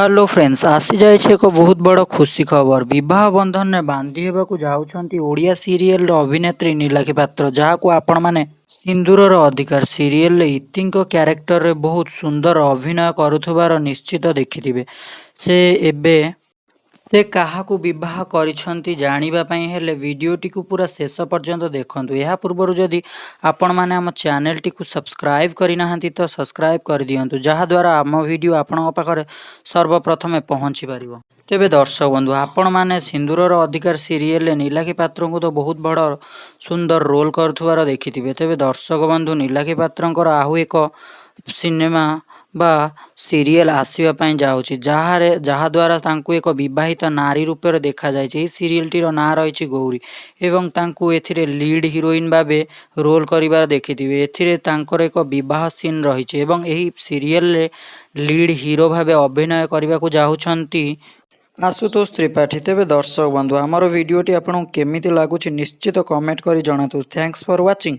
Hello friends आसी जाए एक बहुत बड़ खुशी खबर विवाह बंधन में बांधी होगा जाऊँच ओडिया सीरियल अभिनेत्री नीलाखी पात्र जहाँ को आपण मैंने सिंदूरर अधिकार सीरियल इति क्यारेक्टर रे बहुत सुंदर अभिनय करुथुबार निश्चित देखिथिबे। से एबे से काहाकू विवाह करिसंती जानिबा पई हेले वीडियोटी को पूरा शेष पर्यंत देखंतु। या पूर्वरु जदि आपण माने हम चैनल टी को सब्सक्राइब करि नाहंती तो सब्सक्राइब कर दियंतु जहा द्वारा आम वीडियो आपणक पाखरे सर्वप्रथमे पहुंची पारिबो। तेबे दर्शक बंधु आपण माने सिंदूरर अधिकार सीरियल नीलाखी पात्र को तो बहुत बड़ सुंदर रोल करुथुबार देखिथिबे। तेबे दर्शक बंधु नीलाखी पात्रंकर आहु एक सिनेमा बा सीरियल आसीबा पई जाउची जहा द्वारा तांकु एक विवाहित नारी रूप में देखा जायछि। सीरियल टीर ना रही गौरी एवं तांकु एथिरे लीड हीरोइन भाबे रोल करिबार देखिथिबे। एथिरे तांकर एक विवाह सीन रही एवं एही सीरियल रे लीड हीरो भाबे अभिनय करबाकू जाउछंती आशुतोष त्रिपाठी। तेबे दर्शक बंधु आमर वीडियोटी आपन केमिति लागुछि निश्चित कमेंट करी जणातु। Thanks for watching.